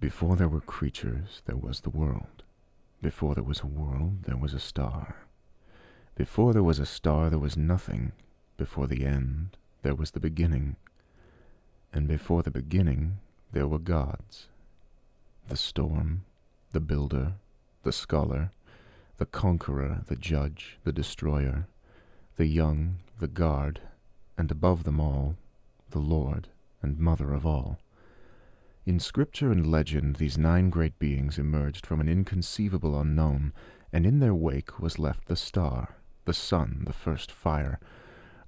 Before there were creatures, there was the world. Before there was a world, there was a star. Before there was a star, there was nothing. Before the end, there was the beginning. And before the beginning, there were gods. The storm, the builder, the scholar, the conqueror, the judge, the destroyer, the young, the guard, and above them all, the Lord and Mother of all. In scripture and legend, these 9 great beings emerged from an inconceivable unknown, and in their wake was left the star, the sun, the first fire,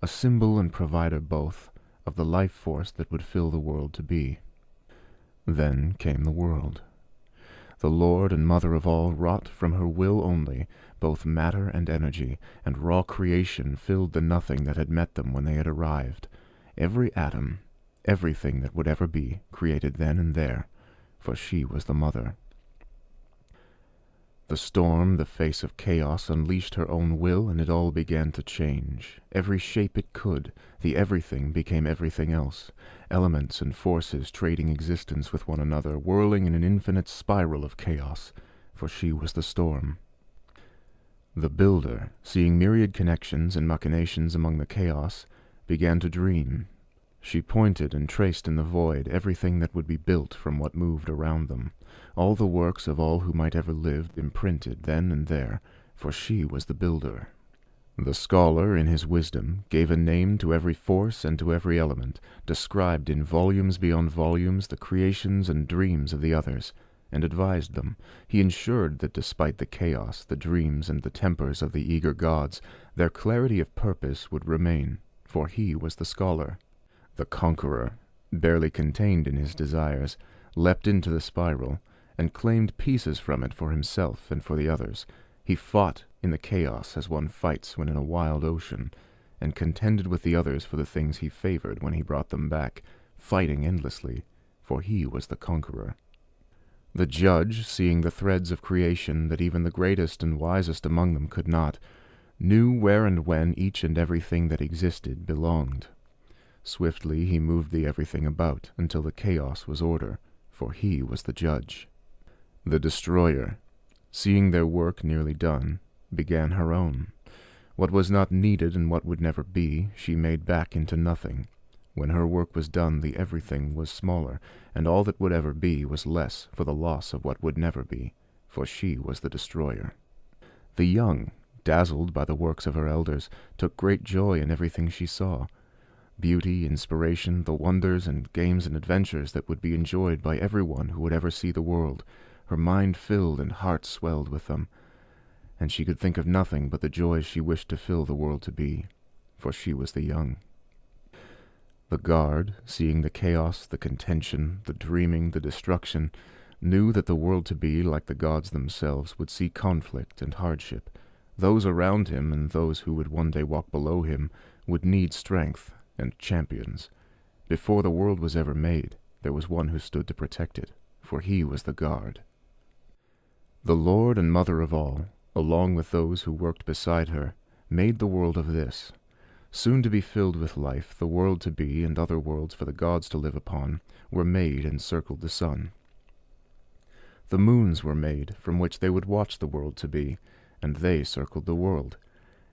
a symbol and provider both of the life force that would fill the world to be. Then came the world. The Lord and Mother of all wrought from her will only, both matter and energy, and raw creation filled the nothing that had met them when they had arrived. Every atom, everything that would ever be, created then and there, for she was the Mother. The storm, the face of chaos, unleashed her own will, and it all began to change. Every shape it could, the everything became everything else. Elements and forces trading existence with one another, whirling in an infinite spiral of chaos, for she was the storm. The builder, seeing myriad connections and machinations among the chaos, began to dream. She pointed and traced in the void everything that would be built from what moved around them, all the works of all who might ever live imprinted then and there, for she was the builder. The scholar, in his wisdom, gave a name to every force and to every element, described in volumes beyond volumes the creations and dreams of the others, and advised them. He ensured that despite the chaos, the dreams, and the tempers of the eager gods, their clarity of purpose would remain, for he was the scholar. The conqueror, barely contained in his desires, leapt into the spiral, and claimed pieces from it for himself and for the others. He fought in the chaos as one fights when in a wild ocean, and contended with the others for the things he favored when he brought them back, fighting endlessly, for he was the conqueror. The judge, seeing the threads of creation that even the greatest and wisest among them could not, knew where and when each and everything that existed belonged. Swiftly he moved the everything about until the chaos was order, for he was the judge. The destroyer, seeing their work nearly done, began her own. What was not needed and what would never be, she made back into nothing. When her work was done, the everything was smaller, and all that would ever be was less for the loss of what would never be, for she was the destroyer. The young, dazzled by the works of her elders, took great joy in everything she saw. Beauty, inspiration, the wonders and games and adventures that would be enjoyed by everyone who would ever see the world. Her mind filled and heart swelled with them, and she could think of nothing but the joys she wished to fill the world to be, for she was the young. The guard, seeing the chaos, the contention, the dreaming, the destruction, knew that the world to be, like the gods themselves, would see conflict and hardship. Those around him and those who would one day walk below him would need strength and champions. Before the world was ever made, there was one who stood to protect it, for he was the guard. The Lord and Mother of all, along with those who worked beside her, made the world of this. Soon to be filled with life, the world to be, and other worlds for the gods to live upon, were made and circled the sun. The moons were made, from which they would watch the world to be, and they circled the world.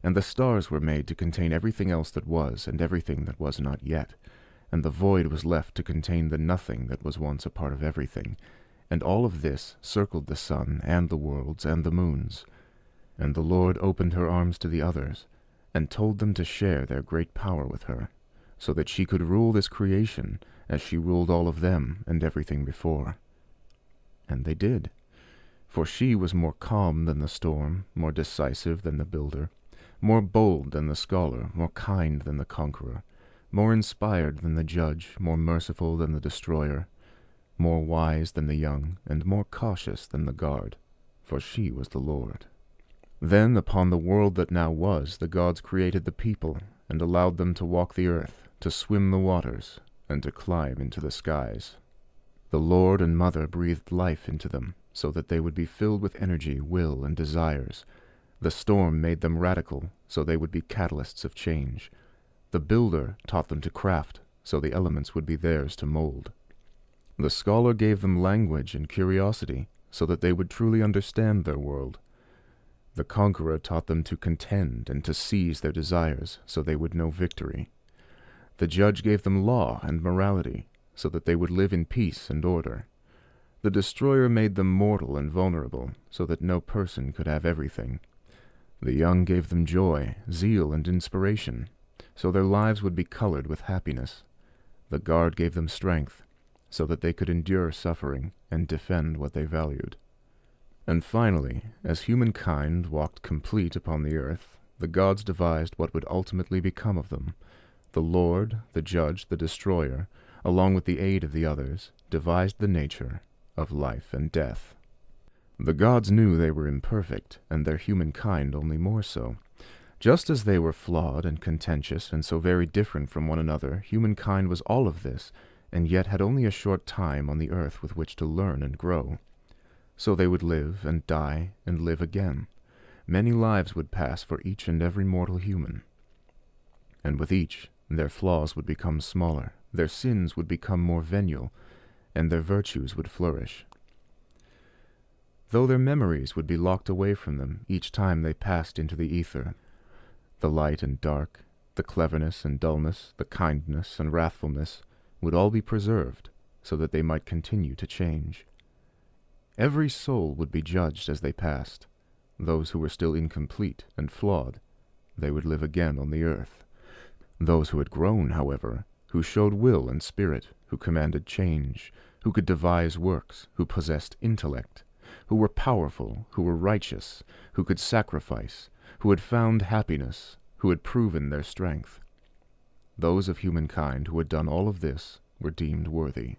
And the stars were made to contain everything else that was, and everything that was not yet. And the void was left to contain the nothing that was once a part of everything. And all of this circled the sun, and the worlds, and the moons. And the Lord opened her arms to the others, and told them to share their great power with her, so that she could rule this creation as she ruled all of them and everything before. And they did, for she was more calm than the storm, more decisive than the builder, more bold than the scholar, more kind than the conqueror, more inspired than the judge, more merciful than the destroyer, more wise than the young, and more cautious than the guard, for she was the Lord. Then upon the world that now was, the gods created the people, and allowed them to walk the earth, to swim the waters, and to climb into the skies. The Lord and Mother breathed life into them, so that they would be filled with energy, will, and desires. The storm made them radical, so they would be catalysts of change. The builder taught them to craft, so the elements would be theirs to mold. The scholar gave them language and curiosity, so that they would truly understand their world. The conqueror taught them to contend and to seize their desires, so they would know victory. The judge gave them law and morality, so that they would live in peace and order. The destroyer made them mortal and vulnerable, so that no person could have everything. The young gave them joy, zeal, and inspiration, so their lives would be colored with happiness. The guard gave them strength, so that they could endure suffering and defend what they valued. And finally, as humankind walked complete upon the earth, the gods devised what would ultimately become of them. The Lord, the Judge, the Destroyer, along with the aid of the others, devised the nature of life and death. The gods knew they were imperfect, and their humankind only more so. Just as they were flawed and contentious and so very different from one another, humankind was all of this, and yet had only a short time on the earth with which to learn and grow. So they would live and die and live again. Many lives would pass for each and every mortal human. And with each, their flaws would become smaller, their sins would become more venial, and their virtues would flourish. Though their memories would be locked away from them each time they passed into the ether, the light and dark, the cleverness and dullness, the kindness and wrathfulness would all be preserved, so that they might continue to change. Every soul would be judged as they passed. Those who were still incomplete and flawed, they would live again on the earth. Those who had grown, however, who showed will and spirit, who commanded change, who could devise works, who possessed intellect, who were powerful, who were righteous, who could sacrifice, who had found happiness, who had proven their strength. Those of humankind who had done all of this were deemed worthy.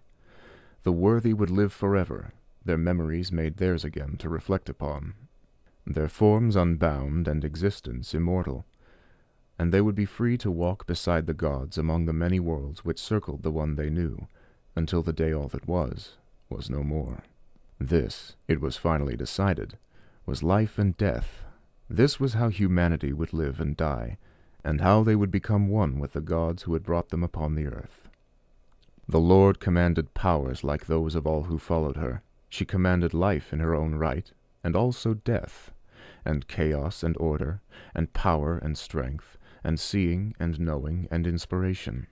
The worthy would live forever, their memories made theirs again to reflect upon, their forms unbound and existence immortal, and they would be free to walk beside the gods among the many worlds which circled the one they knew, until the day all that was no more. This, it was finally decided, was life and death. This was how humanity would live and die, and how they would become one with the gods who had brought them upon the earth. The Lord commanded powers like those of all who followed her. She commanded life in her own right, and also death, and chaos and order, and power and strength, and seeing and knowing and inspiration.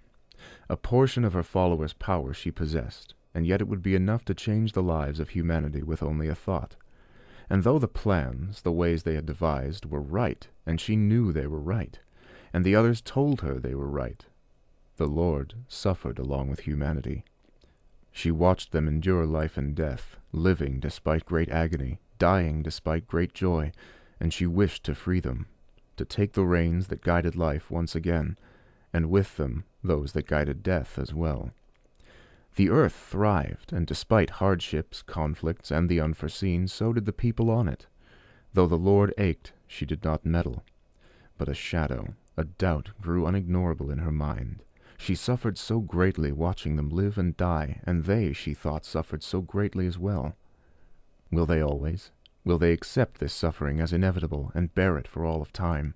A portion of her followers' power she possessed, and yet it would be enough to change the lives of humanity with only a thought. And though the plans, the ways they had devised, were right, and she knew they were right, and the others told her they were right, the Lord suffered along with humanity. She watched them endure life and death, living despite great agony, dying despite great joy, and she wished to free them, to take the reins that guided life once again, and with them those that guided death as well. The earth thrived, and despite hardships, conflicts, and the unforeseen, so did the people on it. Though the Lord ached, she did not meddle. But a shadow, a doubt grew unignorable in her mind. She suffered so greatly watching them live and die, and they, she thought, suffered so greatly as well. Will they always? Will they accept this suffering as inevitable and bear it for all of time?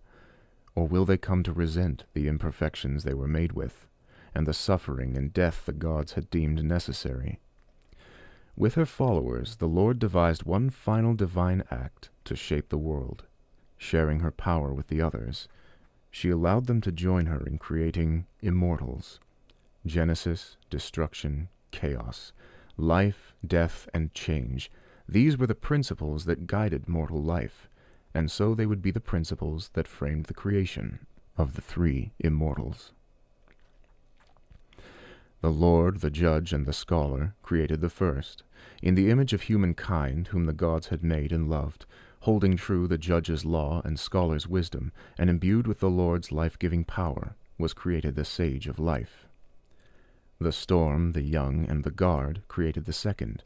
Or will they come to resent the imperfections they were made with, and the suffering and death the gods had deemed necessary? With her followers, the Lord devised one final divine act to shape the world. Sharing her power with the others, she allowed them to join her in creating immortals. Genesis, destruction, chaos, life, death, and change. These were the principles that guided mortal life, and so they would be the principles that framed the creation of the three immortals. The Lord, the Judge, and the Scholar created the first, in the image of humankind whom the gods had made and loved, holding true the Judge's law and Scholar's wisdom, and imbued with the Lord's life-giving power, was created the Sage of Life. The Storm, the Young, and the Guard created the second,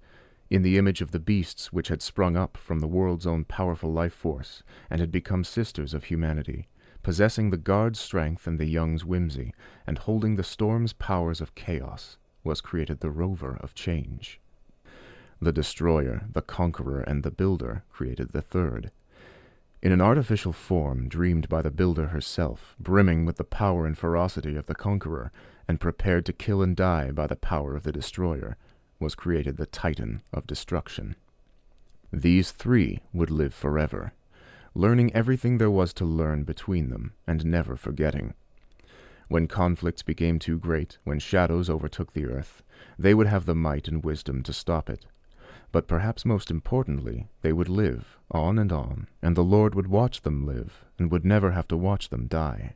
in the image of the beasts which had sprung up from the world's own powerful life force, and had become sisters of humanity, possessing the Guard's strength and the Young's whimsy, and holding the Storm's powers of chaos, was created the Rover of Change. The Destroyer, the Conqueror, and the Builder created the third. In an artificial form dreamed by the Builder herself, brimming with the power and ferocity of the Conqueror, and prepared to kill and die by the power of the Destroyer, was created the Titan of destruction. These three would live forever, learning everything there was to learn between them, and never forgetting. When conflicts became too great, when shadows overtook the earth, they would have the might and wisdom to stop it. But perhaps most importantly, they would live on, and the Lord would watch them live, and would never have to watch them die.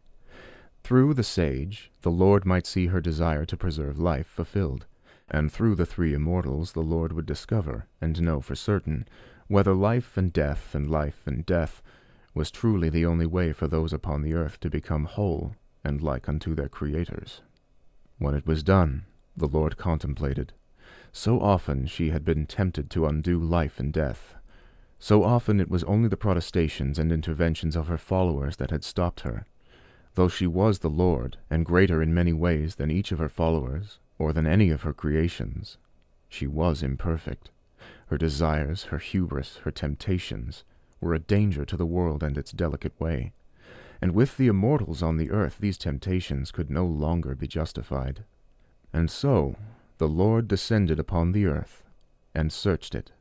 Through the sage, the Lord might see her desire to preserve life fulfilled, and through the three immortals the Lord would discover, and know for certain, whether life and death was truly the only way for those upon the earth to become whole and like unto their creators. When it was done, the Lord contemplated. So often she had been tempted to undo life and death. So often it was only the protestations and interventions of her followers that had stopped her. Though she was the Lord, and greater in many ways than each of her followers, or than any of her creations, she was imperfect. Her desires, her hubris, her temptations were a danger to the world and its delicate way. And with the immortals on the earth, these temptations could no longer be justified. And so the Lord descended upon the earth, and searched it.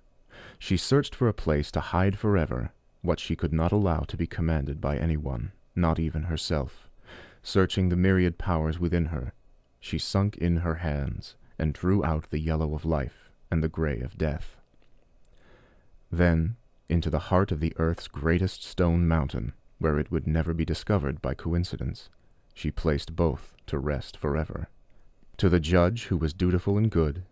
She searched for a place to hide forever what she could not allow to be commanded by anyone, not even herself. Searching the myriad powers within her, she sunk in her hands, and drew out the yellow of life and the gray of death. Then, into the heart of the earth's greatest stone mountain, where it would never be discovered by coincidence, she placed both to rest forever. To the judge who was dutiful and good,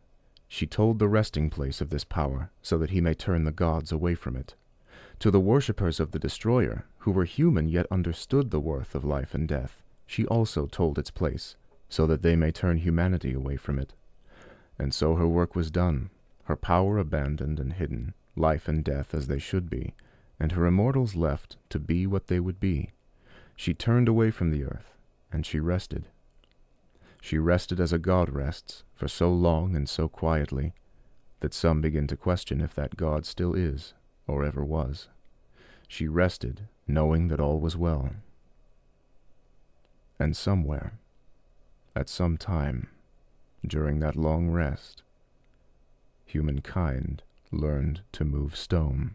she told the resting place of this power, so that he may turn the gods away from it. To the worshippers of the destroyer, who were human yet understood the worth of life and death, she also told its place, so that they may turn humanity away from it. And so her work was done, her power abandoned and hidden, life and death as they should be, and her immortals left to be what they would be. She turned away from the earth, and she rested. She rested as a god rests, for so long and so quietly, that some begin to question if that God still is, or ever was. She rested, knowing that all was well. And somewhere, at some time, during that long rest, humankind learned to move stone.